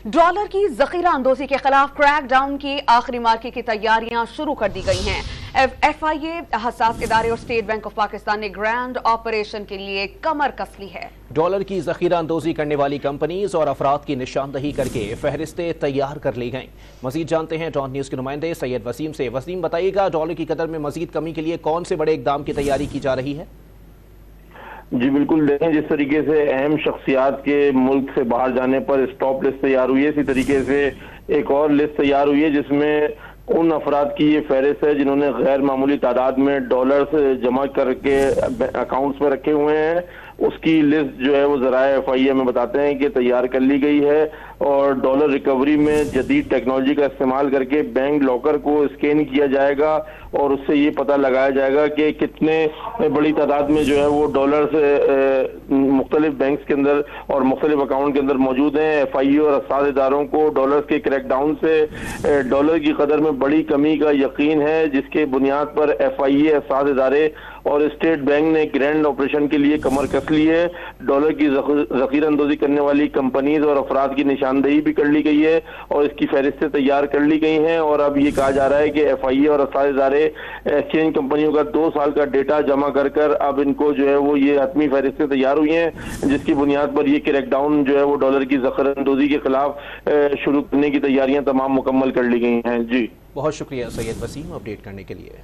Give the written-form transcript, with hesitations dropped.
Dollar की जखीरा अंदोजी के खिलाफ क्रैक डाउन की आखिरी मार्के की तैयारियां शुरू कर दी गई हैं। FIA, हसास इदारे और स्टेट बैंक ऑफ पाकिस्तान ने ग्रैंड ऑपरेशन के लिए कमर कस ली है। डॉलर की जखीरा अंदोजी करने वाली कंपनीज और अफराद की निशानदही करके फहरिस्तें तैयार कर ली गईं। मजीद जानते हैं डॉन न्यूज के नुमाइंदे सैयद वसीम से। वसीम, बताइएगा डॉलर की कदर में मजीद कमी के लिए कौन से बड़े इकदाम की तैयारी की जा रही है? जी बिल्कुल, देखें जिस तरीके से अहम शख्सियात के मुल्क से बाहर जाने पर स्टॉप लिस्ट तैयार हुई है, इसी तरीके से एक और लिस्ट तैयार हुई है जिसमें उन अफराद की ये फहरिस्त है जिन्होंने गैर मामूली तादाद में डॉलर्स जमा करके अकाउंट्स में रखे हुए हैं। उसकी लिस्ट जो है वो ज़राए FIA में बताते हैं कि तैयार कर ली गई है और डॉलर रिकवरी में जदीद टेक्नोलॉजी का इस्तेमाल करके बैंक लॉकर को स्कैन किया जाएगा और उससे ये पता लगाया जाएगा कि कितने बड़ी तादाद में जो है वो डॉलर्स मुख्तलिफ बैंक्स के अंदर और मुख्तलिफ अकाउंट के अंदर मौजूद हैं। FIA और हसास इदारों को डॉलर के क्रैकडाउन से डॉलर की कदर में बड़ी कमी का यकीन है, जिसके बुनियाद पर FIA, हसास इदारे और स्टेट बैंक ने ग्रैंड ऑपरेशन के लिए कमर कस ली है। डॉलर की जखीरा अंदोजी करने वाली कंपनीज और अफराद की निशानदेही भी कर ली गई है और इसकी फहरिस्तें तैयार कर ली गई हैं। और अब ये कहा जा रहा है कि FIA और हसास इदारे एक्सचेंज कंपनियों का 2 साल का डेटा जमा कर अब इनको जो है वो ये हतमी फहरिस्तें तैयार हुई हैं, जिसकी बुनियाद पर ये क्रैकडाउन जो है वो डॉलर की जखीरा अंदोजी के खिलाफ शुरू करने की तैयारियां तमाम मुकम्मल कर ली गई हैं। जी बहुत शुक्रिया सैयद वसीम अपडेट करने के लिए।